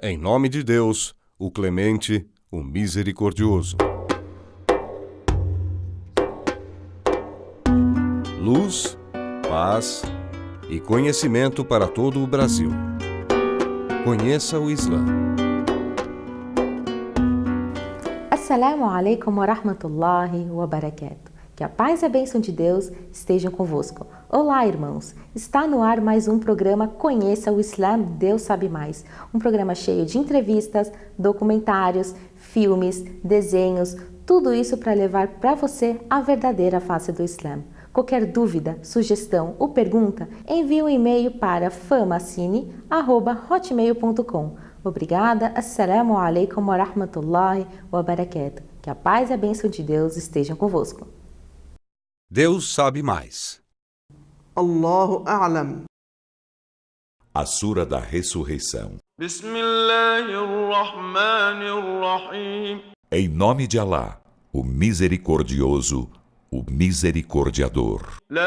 Em nome de Deus, o Clemente, o Misericordioso. Luz, paz e conhecimento para todo o Brasil. Conheça o Islã. Assalamu alaikum wa rahmatullahi wa barakatuh. Que a paz e a bênção de Deus estejam convosco. Olá, irmãos! Está no ar mais um programa Conheça o Islã, Deus Sabe Mais. Um programa cheio de entrevistas, documentários, filmes, desenhos, tudo isso para levar para você a verdadeira face do Islã. Qualquer dúvida, sugestão ou pergunta, envie um e-mail para famacine@hotmail.com. Obrigada, assalamu alaikum wa rahmatullahi wa barakatuh. Que a paz e a bênção de Deus estejam convosco. Deus sabe mais. Allahu A'lam. A Sura da Ressurreição. Bismillahirrahmanirrahim. Em nome de Alá, o Misericordioso, o Misericordiador. La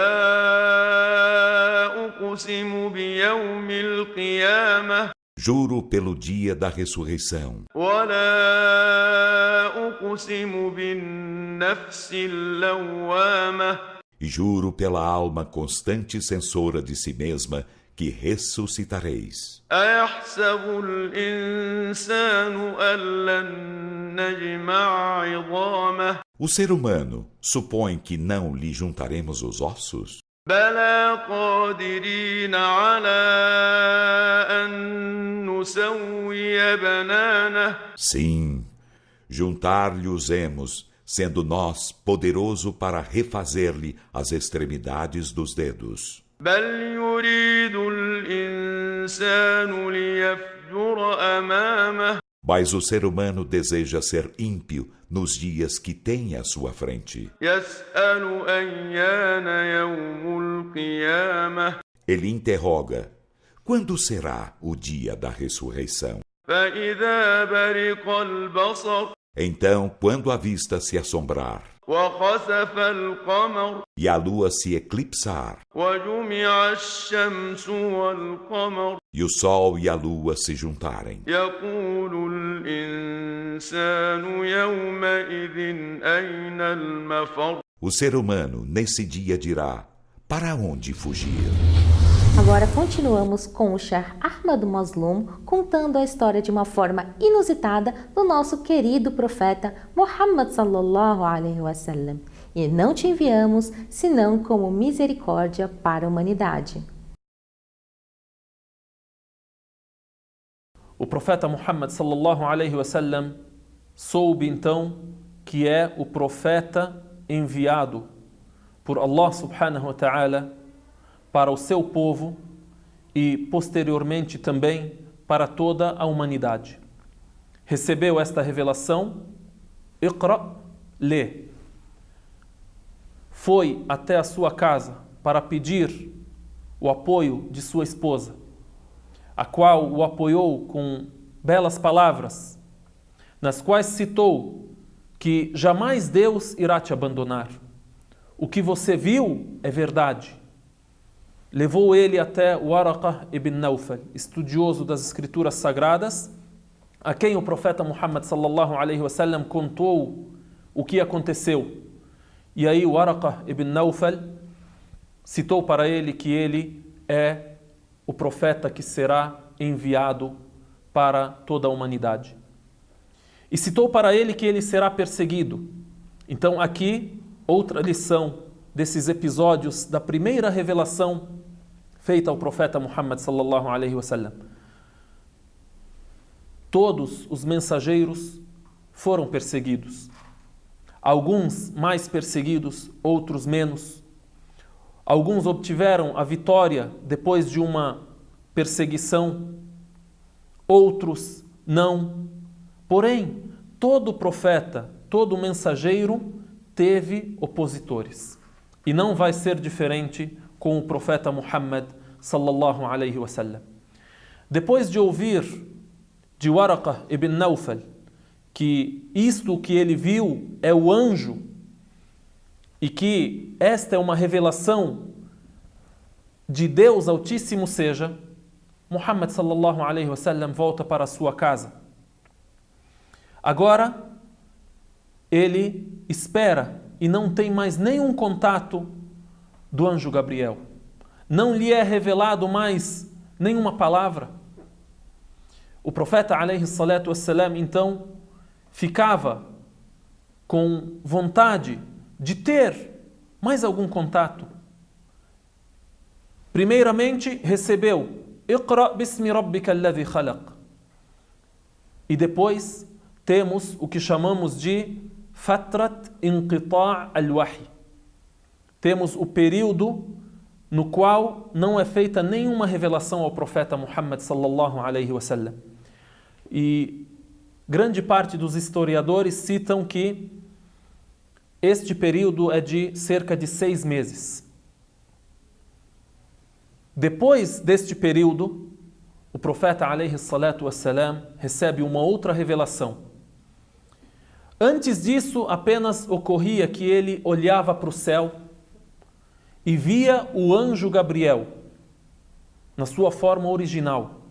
uqsimu biyawmil qiyamah. Juro pelo dia da ressurreição. Wa la uqsimu bin nafsil lawwamah. E juro pela alma constante censora de si mesma que ressuscitareis. Ayahsabu al-insanu an lan najma'a 'idhamah. O ser humano supõe que não lhe juntaremos os ossos? Bala qadirina 'ala an nusawwiya bananah. Sim, juntar-lhe-os-emos, sendo nós poderoso para refazer-lhe as extremidades dos dedos. Bal yuridu al-insanu liyafjura amamah. Mas o ser humano deseja ser ímpio nos dias que tem à sua frente. Yas'alu ayyana yawmul qiyamah. Ele interroga: quando será o dia da ressurreição? Fa idha bariqa al-basar. Então, quando a vista se assombrar Wa khasafa al-qamar. e a lua se eclipsar, Wa jumi'a ash-shamsu wal-qamar. e o sol e a lua se juntarem, Yaqulu al-insanu yawma idhin ayna al-mafar. o ser humano nesse dia dirá: para onde fugir? Agora continuamos com o Sheikh Ahmad Mazloum contando a história de uma forma inusitada do nosso querido profeta Muhammad sallallahu alaihi wasallam. E não te enviamos senão como misericórdia para a humanidade. O profeta Muhammad sallallahu alaihi wasallam soube então que é o profeta enviado por Allah subhanahu wa ta'ala para o seu povo e posteriormente também para toda a humanidade. Recebeu esta revelação, Iqra, lê. Foi até a sua casa para pedir o apoio de sua esposa, a qual o apoiou com belas palavras, nas quais citou que jamais Deus irá te abandonar. O que você viu é verdade. Levou ele até Waraqah ibn Nawfal, estudioso das escrituras sagradas, a quem o profeta Muhammad sallallahu alaihi wasallam contou o que aconteceu. E aí Waraqah ibn Nawfal citou para ele que ele é o profeta que será enviado para toda a humanidade. E citou para ele que ele será perseguido. Então aqui, outra lição desses episódios da primeira revelação feita ao profeta Muhammad sallallahu alaihi wasallam. Todos os mensageiros foram perseguidos. Alguns mais perseguidos, outros menos. Alguns obtiveram a vitória depois de uma perseguição, outros não. Porém, todo profeta, todo mensageiro teve opositores. E não vai ser diferente com o profeta Muhammad sallallahu alaihi wasallam. Depois de ouvir de Waraqah ibn Nawfal que isto que ele viu é o anjo e que esta é uma revelação de Deus Altíssimo seja, Muhammad sallallahu alaihi wasallam volta para a sua casa. Agora, ele espera e não tem mais nenhum contato do anjo Gabriel. Não lhe é revelado mais nenhuma palavra. O profeta alaihi salatu wassalam, então, ficava com vontade de ter mais algum contato. Primeiramente, recebeu Iqra bismi rabbika alladhi khalaq. E depois temos o que chamamos de Fatrat inqita' al-wahy. Temos o período no qual não é feita nenhuma revelação ao profeta Muhammad sallallahu alaihi wasallam. E grande parte dos historiadores citam que este período é de cerca de 6 meses. Depois deste período, o profeta alaihi salatu wassalam recebe uma outra revelação. Antes disso, apenas ocorria que ele olhava para o céu e via o anjo Gabriel na sua forma original.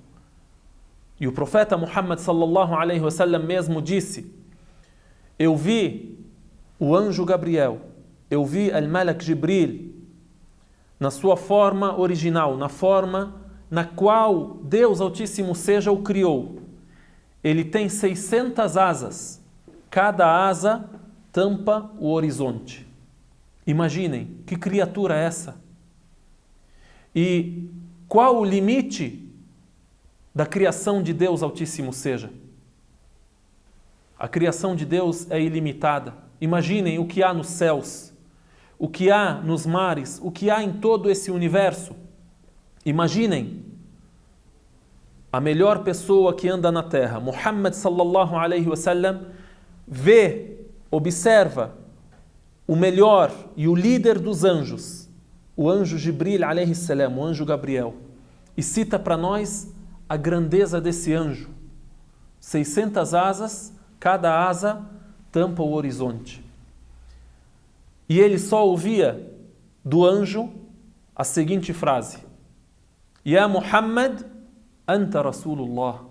E o profeta Muhammad sallallahu alaihi wasallam mesmo disse: eu vi o anjo Gabriel, eu vi al-Malak Jibril na sua forma original, na forma na qual Deus Altíssimo seja o criou. Ele tem 600 asas, cada asa tampa o horizonte. Imaginem, que criatura é essa? E qual o limite da criação de Deus Altíssimo seja? A criação de Deus é ilimitada. Imaginem o que há nos céus, o que há nos mares, o que há em todo esse universo. Imaginem a melhor pessoa que anda na terra, Muhammad sallallahu alaihi wasallam, vê, observa o melhor e o líder dos anjos, o anjo Jibril alaihi salam, o anjo Gabriel, e cita para nós a grandeza desse anjo. 600 asas, cada asa tampa o horizonte. E ele só ouvia do anjo a seguinte frase: Ya Muhammad, anta Rasulullah.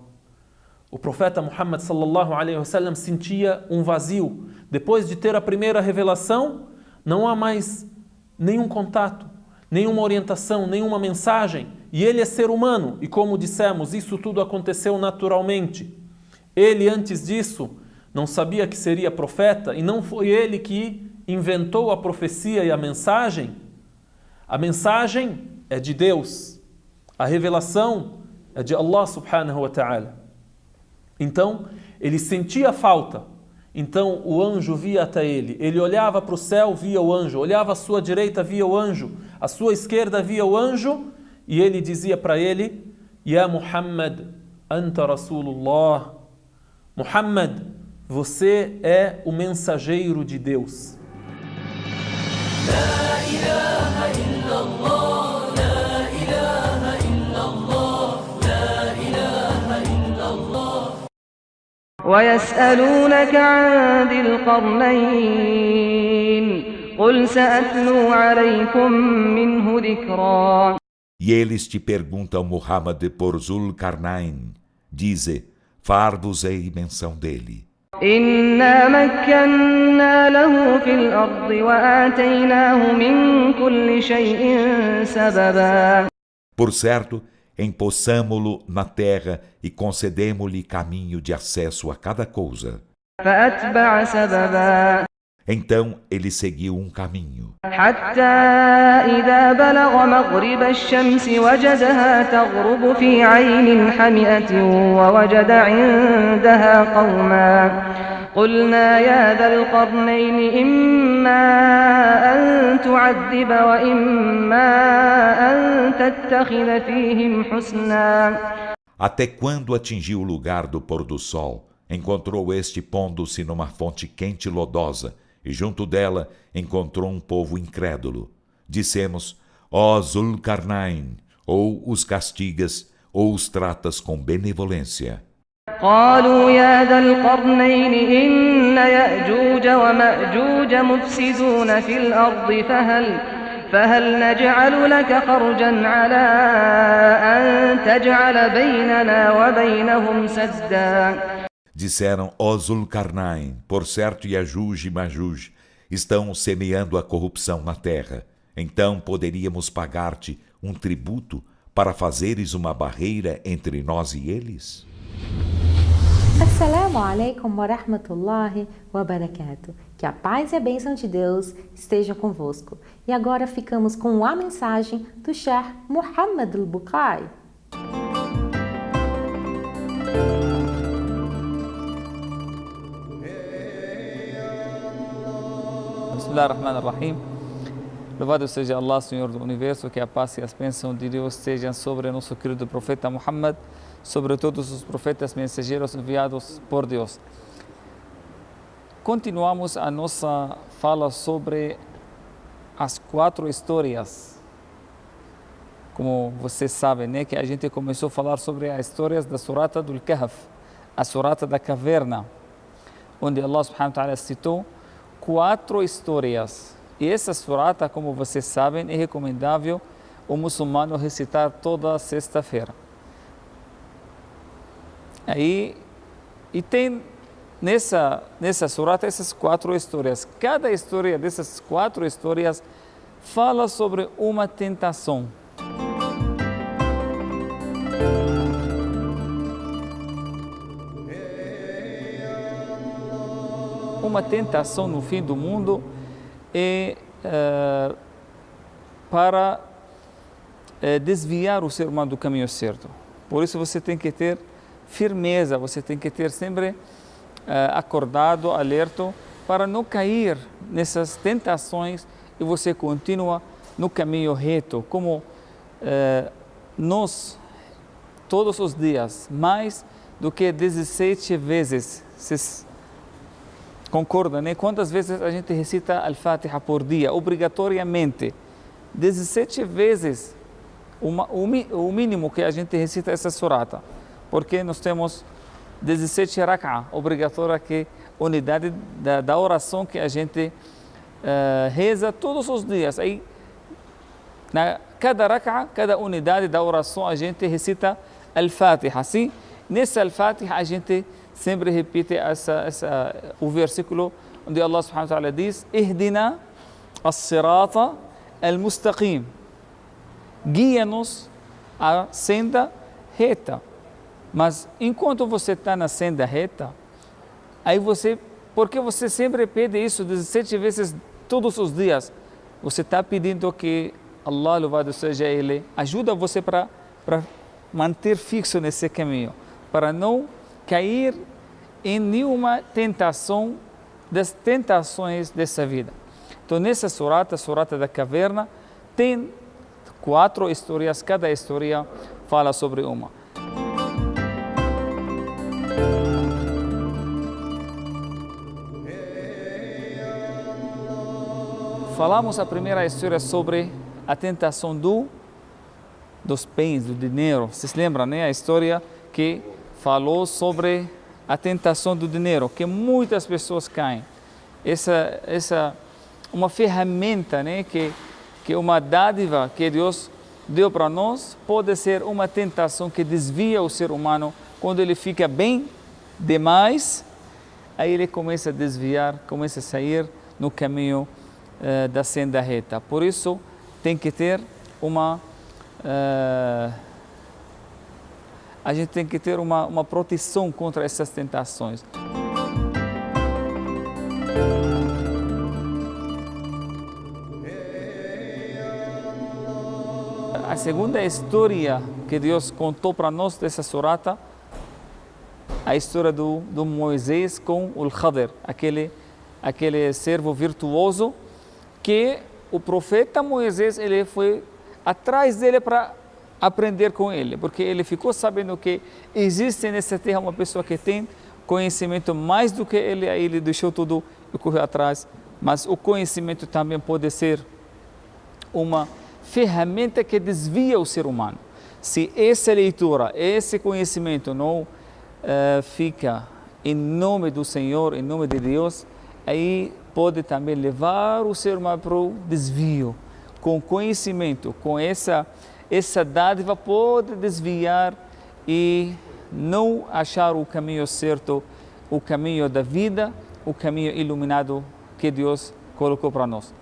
O profeta Muhammad sallallahu alaihi wasallam sentia um vazio. Depois de ter a primeira revelação, não há mais nenhum contato, nenhuma orientação, nenhuma mensagem. E ele é ser humano. E como dissemos, isso tudo aconteceu naturalmente. Ele, antes disso, não sabia que seria profeta, e não foi ele que inventou a profecia e a mensagem. A mensagem é de Deus. A revelação é de Allah subhanahu wa ta'ala. Então, ele sentia falta. Então, o anjo via até ele. Ele olhava para o céu, via o anjo. Olhava à sua direita, via o anjo. À sua esquerda, via o anjo. E ele dizia para ele: Ya Muhammad, anta Rasulullah. Muhammad, você é o mensageiro de Deus. La ilaha illallah, la ilaha illallah, la ilaha illallah. ويسألونك عن ذي القرنين قل سأتلو عليكم منه ذكرا. E eles te perguntam, Muhammad, por Zul-Karnain. Dize, far-vos-ei menção dele. إنا مكنا له في الأرض وآتيناه من كل شيء سببا. Por certo, empossamo-lo na terra e concedemo-lhe caminho de acesso a cada coisa. فأتبع سببا. Então ele seguiu um caminho. حتى إذا بلغ مغرب الشمس وجدها تغرب في عين حمئة ووجد عندها قوما قلنا يا ذا القرنين إما أن تعذب وإما أن تتخذ فيهم حسنا. Até quando atingiu o lugar do pôr do sol, encontrou este pondo-se numa fonte quente e lodosa, e junto dela encontrou um povo incrédulo. Dissemos, ó Zul-Karnain, ou os castigas, ou os tratas com benevolência. قالوا يا ذا القرنين إن يأجوج ومأجوج مفسدون في الأرض فهل نجعل لك خرجا على أن تجعل بيننا وبينهم سدا. Disseram, ó Zulkarnain, por certo Yajuj e Majuj estão semeando a corrupção na terra. Então poderíamos pagar-te um tributo para fazeres uma barreira entre nós e eles? Assalamu alaikum wa rahmatullahi wa barakatuh. Que a paz e a bênção de Deus estejam convosco. E agora ficamos com a mensagem do Sheikh Muhammad al-Bukai. Bismillahirrahmanirrahim. Louvado seja Allah, Senhor do Universo, que a paz e as bênçãos de Deus sejam sobre nosso querido profeta Muhammad, sobre todos os profetas mensageiros enviados por Deus. Continuamos a nossa fala sobre as 4 histórias. Como vocês sabem, né, que a gente começou a falar sobre as histórias da Surata do Kahf, a Surata da Caverna, onde Allah subhanahu wa ta'ala citou 4 histórias. E essa surata, como vocês sabem, é recomendável o muçulmano recitar toda sexta-feira. E tem nessa surata essas 4 histórias. Cada história dessas 4 histórias fala sobre uma tentação. Uma tentação no fim do mundo para desviar o ser humano do caminho certo. Por isso você tem que ter firmeza, você tem que ter sempre acordado, alerta, para não cair nessas tentações e você continua no caminho reto, como nós, todos os dias, mais do que 17 vezes, vocês concordam, né? Quantas vezes a gente recita Al-Fatiha por dia, obrigatoriamente? 17 vezes, o mínimo que a gente recita essa surata, porque nós temos 17 rak'ah, obrigatória, que é unidade da oração que a gente reza todos os dias. Aí, na cada rak'ah, cada unidade da oração, a gente recita Al-Fatiha. Assim, nessa Al-Fatiha, a gente sempre repite o versículo onde Allah subhanahu wa ta'ala diz: Ihdina as-sirata al-mustaqim. Guia-nos a senda reta. Mas enquanto você está na senda reta, aí porque você sempre pede isso 17 vezes todos os dias, você está pedindo que Allah, louvado seja Ele, ajuda você para manter fixo nesse caminho, para não cair em nenhuma tentação das tentações dessa vida. Então, nessa surata da caverna, tem 4 histórias, cada história fala sobre uma. Falamos a primeira história sobre a tentação dos bens, do dinheiro. Vocês lembram, né? A história que falou sobre a tentação do dinheiro, que muitas pessoas caem. Essa uma ferramenta, né, que é uma dádiva que Deus deu para nós, pode ser uma tentação que desvia o ser humano. Quando ele fica bem demais, aí ele começa a desviar, começa a sair no caminho da senda reta. Por isso, tem que ter a gente tem que ter uma proteção contra essas tentações. A segunda história que Deus contou para nós dessa surata, a história do Moisés com o Khadir, aquele servo virtuoso que o profeta Moisés ele foi atrás dele para aprender com ele, porque ele ficou sabendo que existe nessa terra uma pessoa que tem conhecimento mais do que ele, aí ele deixou tudo e correu atrás. Mas o conhecimento também pode ser uma ferramenta que desvia o ser humano. Se essa leitura, esse conhecimento não fica em nome do Senhor, em nome de Deus, aí pode também levar o ser humano para o desvio. com conhecimento, com essa dádiva, pode desviar e não achar o caminho certo, o caminho da vida, o caminho iluminado que Deus colocou para nós.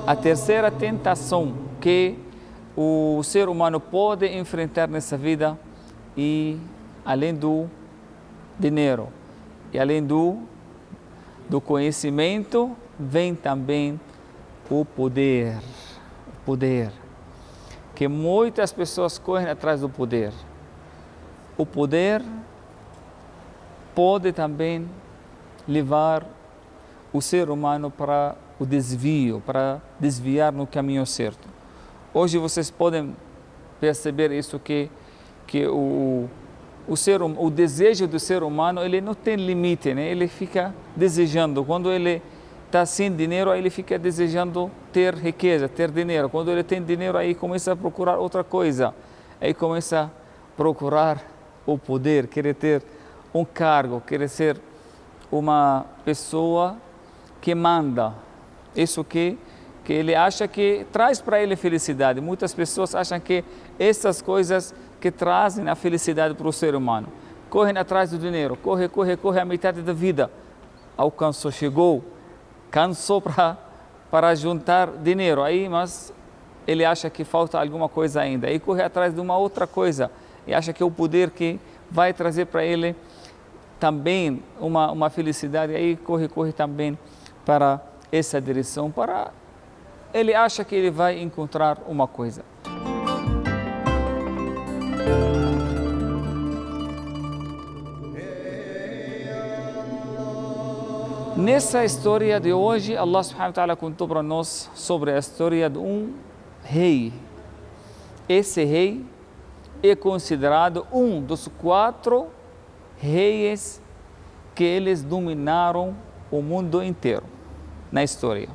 A terceira tentação que o ser humano pode enfrentar nessa vida, e além do dinheiro e além do conhecimento, vem também o poder. O poder. Que muitas pessoas correm atrás do poder. O poder pode também levar o ser humano para o desvio, para desviar no caminho certo. Hoje vocês podem perceber isso, que o desejo do ser humano, ele não tem limite, né? Ele fica desejando. Quando ele está sem dinheiro, aí ele fica desejando ter riqueza, ter dinheiro. Quando ele tem dinheiro, aí começa a procurar outra coisa. Aí começa a procurar o poder, querer ter um cargo, querer ser uma pessoa que manda. Isso que ele acha que traz para ele felicidade. Muitas pessoas acham que essas coisas que trazem a felicidade para o ser humano. Correm atrás do dinheiro, corre a metade da vida. Alcançou, chegou, cansou para juntar dinheiro. Aí, mas ele acha que falta alguma coisa ainda. Aí corre atrás de uma outra coisa e acha que é o poder que vai trazer para ele também uma felicidade. Aí corre também para essa direção, ele acha que ele vai encontrar uma coisa. Nessa história de hoje, Allah subhanahu wa ta'ala contou para nós sobre a história de um rei. Esse rei é considerado um dos 4 reis que eles dominaram o mundo inteiro na história.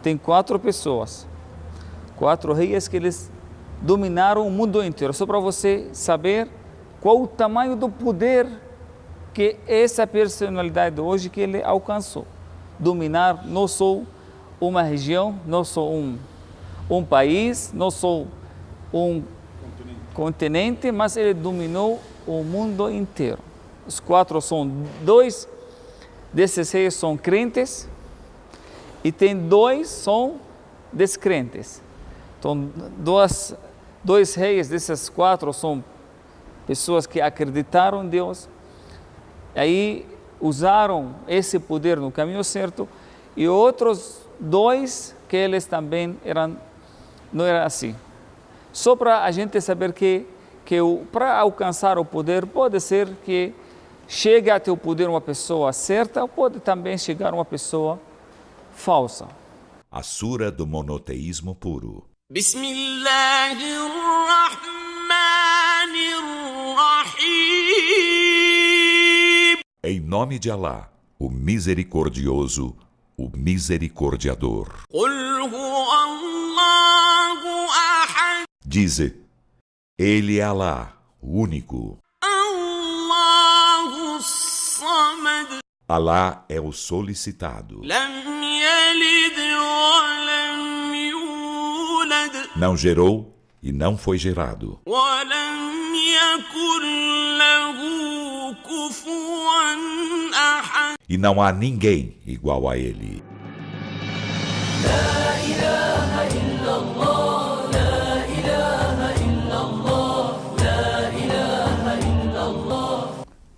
Tem 4 pessoas, 4 reis que eles dominaram o mundo inteiro. Só para você saber qual o tamanho do poder que essa personalidade hoje que ele alcançou. Dominar não só uma região, não só um país, não só um continente, mas ele dominou o mundo inteiro. Os 4 são 2 desses reis são crentes e tem 2 são descrentes. Então, 2 reis desses 4 são pessoas que acreditaram em Deus, aí usaram esse poder no caminho certo, e outros 2 que eles também não eram assim. Só para a gente saber que para alcançar o poder, pode ser que chegue até o poder uma pessoa certa, ou pode também chegar uma pessoa falsa. A Sura do Monoteísmo Puro. Em nome de Alá, o Misericordioso, o Misericordiador. Dize, Ele é Alá, o único. Alá é o solicitado. Não gerou e não foi gerado. E não há ninguém igual a ele.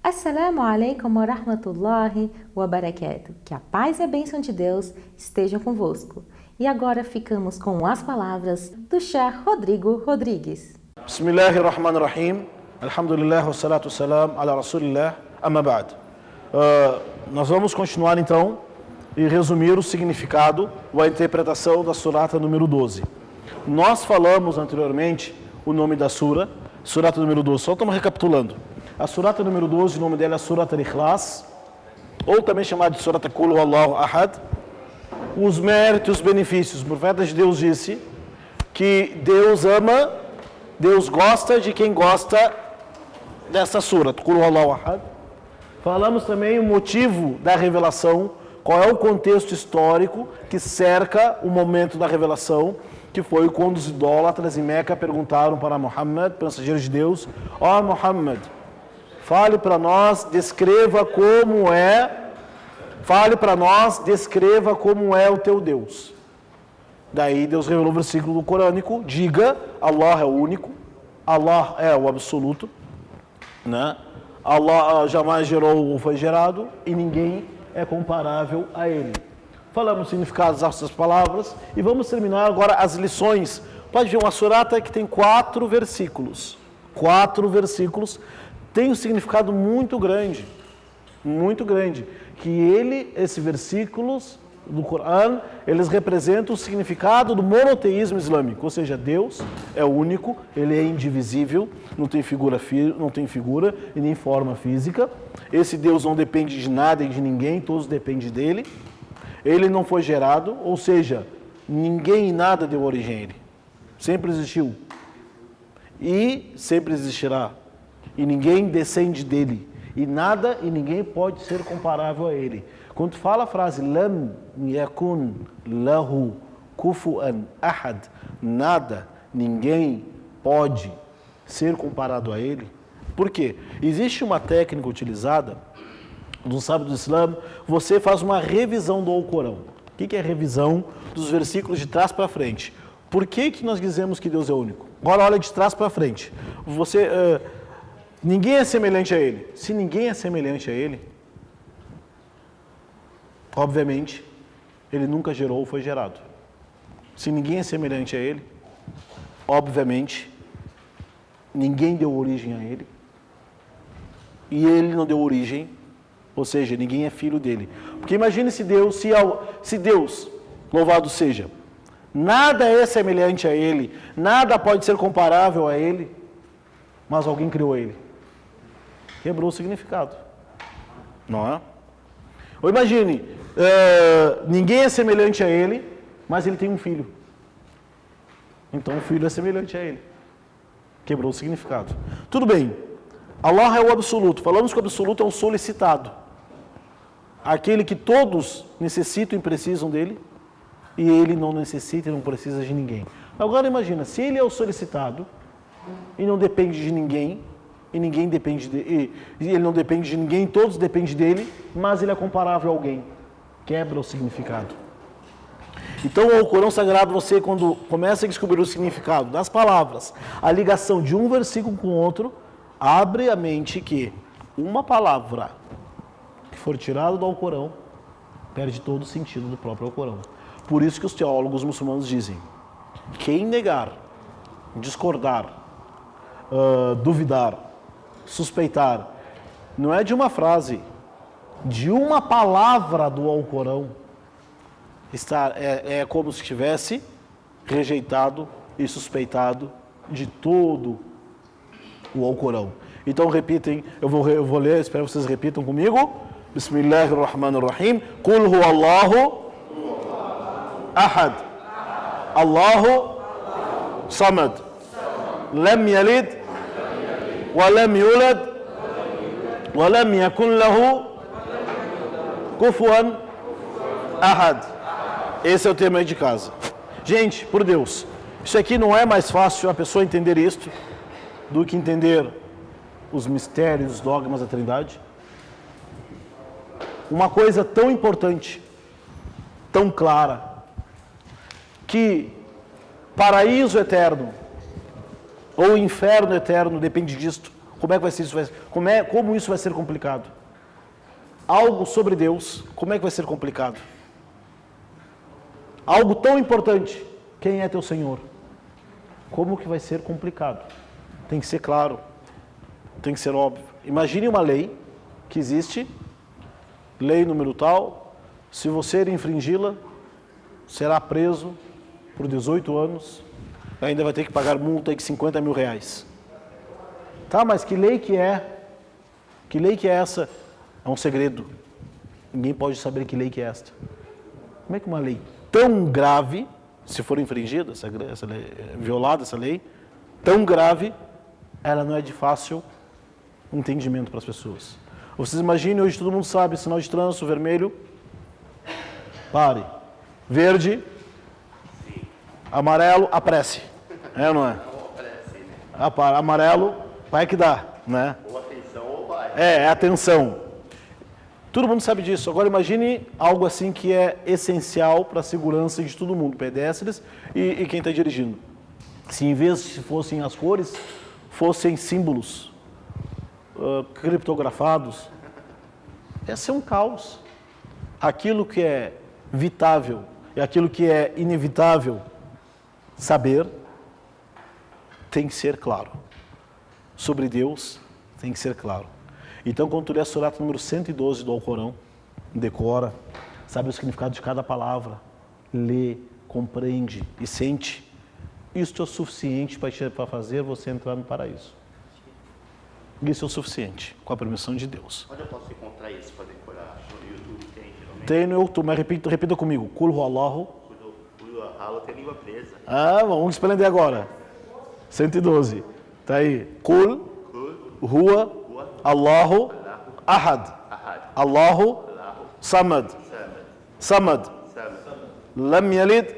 Assalamu alaikum wa rahmatullahi wa barakatuh. Que a paz e a bênção de Deus estejam convosco. E agora ficamos com as palavras do Sheikh Rodrigo Rodrigues. Bismillahirrahmanirrahim. Alhamdulillah, wassalatu wassalam ala rasulillah, amma ba'd. Nós vamos continuar então e resumir o significado ou a interpretação da surata número 12. Nós falamos anteriormente o nome da surata número 12, só estamos recapitulando. A surata número 12, o nome dela é Surata Al-Ikhlas, ou também chamada de Surata Qul Huwallahu Ahad. Os méritos e os benefícios. O profeta de Deus disse que Deus ama, Deus gosta de quem gosta dessa surata, Qul Huwallahu Ahad. Falamos também o motivo da revelação, qual é o contexto histórico que cerca o momento da revelação, que foi quando os idólatras em Meca perguntaram para Muhammad, mensageiro de Deus, ó Muhammad, fale para nós, descreva como é o teu Deus. Daí Deus revelou o versículo corânico, diga, Allah é o único, Allah é o absoluto, né? Allah jamais gerou ou foi gerado e ninguém é comparável a ele. Falamos significados dessas palavras e vamos terminar agora as lições. Pode ver uma surata que tem 4 versículos. 4 versículos tem um significado muito grande, que esses versículos do Corão, eles representam o significado do monoteísmo islâmico, ou seja, Deus é único, ele é indivisível, não tem figura e nem forma física. Esse Deus não depende de nada e de ninguém, todos dependem dele. Ele não foi gerado, ou seja, ninguém e nada deu origem a ele. Sempre existiu e sempre existirá. E ninguém descende dele. E nada e ninguém pode ser comparável a ele. Quando fala a frase Lam yakun lahu kufuan ahad, nada, ninguém pode ser comparado a ele. Por quê? Existe uma técnica utilizada no sábado do Islã, você faz uma revisão do Alcorão. O que é revisão dos versículos de trás para frente? Por que nós dizemos que Deus é único? Agora olha de trás para frente. Ninguém é semelhante a ele. Se ninguém é semelhante a ele, obviamente, ele nunca gerou ou foi gerado. Se ninguém é semelhante a ele, obviamente, ninguém deu origem a ele. E ele não deu origem, ou seja, ninguém é filho dele. Porque imagine se Deus, louvado seja, nada é semelhante a ele, nada pode ser comparável a ele, mas alguém criou ele. Quebrou o significado. Não é? Ou imagine, ninguém é semelhante a ele, mas ele tem um filho. Então o filho é semelhante a ele. Quebrou o significado. Tudo bem. Allah é o absoluto. Falamos que o absoluto é o solicitado. Aquele que todos necessitam e precisam dele, e ele não necessita e não precisa de ninguém. Agora imagina, se ele é o solicitado, e não depende de ninguém, e ninguém depende dele, e ele não depende de ninguém, todos dependem dele, mas ele é comparável a alguém. Quebra o significado. Então, o Corão Sagrado, você quando começa a descobrir o significado das palavras, a ligação de um versículo com o outro, abre a mente que uma palavra que for tirada do Alcorão perde todo o sentido do próprio Alcorão. Por isso que os teólogos muçulmanos dizem: quem negar, discordar, duvidar, suspeitar, não é de uma frase, de uma palavra do Alcorão, é como se tivesse rejeitado e suspeitado de todo o Alcorão. Então repitem, eu vou ler, espero que vocês repitam comigo. Bismillahirrahmanirrahim. Qul huwa Allahu ahad. Allahu samad. Lam yalid wa lam yulad wa lam yakun lahu kufuwan ahad. Esse é o tema aí de casa. Gente, por Deus, isso aqui não é mais fácil a pessoa entender isto do que entender os mistérios, os dogmas da Trindade. Uma coisa tão importante, tão clara, que paraíso eterno ou inferno eterno depende disto. Como é que vai ser isso? Como isso vai ser complicado? Algo sobre Deus, como é que vai ser complicado? Algo tão importante, quem é teu Senhor? Como que vai ser complicado? Tem que ser claro, tem que ser óbvio. Imagine uma lei que existe, lei número tal, se você infringi-la, será preso por 18 anos, ainda vai ter que pagar multa de 50 mil reais. Tá, mas que lei que é? Que lei que é essa? É um segredo. Ninguém pode saber que lei que é esta. Como é que uma lei tão grave, se for infringida, essa lei, violada essa lei, tão grave, ela não é de fácil entendimento para as pessoas. Vocês imaginem, hoje todo mundo sabe, sinal de trânsito, vermelho, pare. Verde, amarelo, apresse. É ou não é? Amarelo, vai que dá, né? Ou atenção ou vai. É atenção. Todo mundo sabe disso. Agora imagine algo assim que é essencial para a segurança de todo mundo, pedestres e quem está dirigindo. Se em vez de fossem as cores, fossem símbolos criptografados, ia ser um caos. Aquilo que é vitável e aquilo que é inevitável saber tem que ser claro. Sobre Deus tem que ser claro. Então, quando tu lê a Surat número 112 do Alcorão, decora, sabe o significado de cada palavra, lê, compreende e sente, isso é o suficiente para fazer você entrar no paraíso. Isso é o suficiente, com a permissão de Deus. Onde eu posso encontrar isso para decorar? No YouTube tem, geralmente? Tem no YouTube, mas repita comigo. Kul huwallahu. Tem língua presa. Vamos esplender agora. 112. Tá aí. Kul huwa Allahu ahad. Allahu samad. Samad. Lam yalid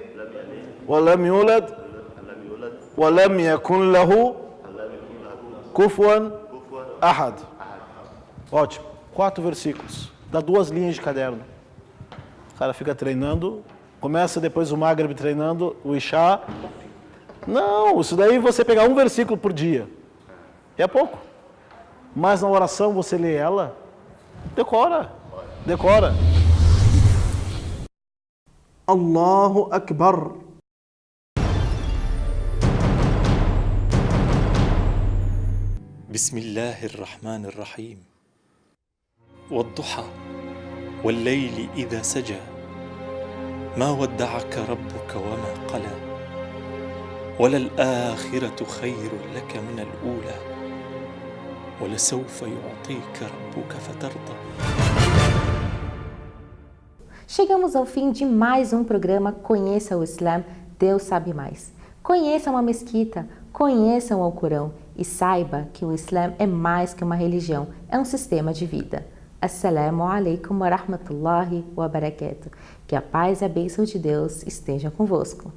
wa lam yulad wa lam yakun lahu kufuwan ahad. Ótimo. 4 versículos. Dá 2 linhas de caderno. O cara fica treinando. Começa depois o Maghrib treinando, o Isha. Não, isso daí você pegar um versículo por dia. É pouco. Mas na oração você lê ela, decora. Decora. Allahu Akbar. بسم الله الرحمن الرحيم والضحى والليل إذا سجى ما ودعك ربك وما قلى وللآخرة خير لك من الأولى ولسوف يعطيك ربك فترضى. Chegamos ao fim de mais um programa Conheça o Islã, Deus sabe mais. Conheça uma mesquita, conheça o Alcorão e saiba que o Islã é mais que uma religião, é um sistema de vida. Assalamu alaikum wa rahmatullahi wa barakatuh. Que a paz e a bênção de Deus estejam convosco.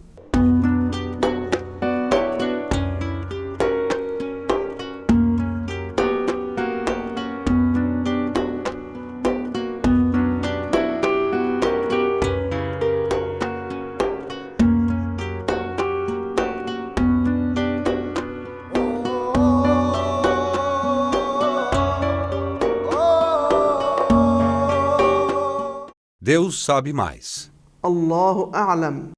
Deus sabe mais. Allahu a'lam.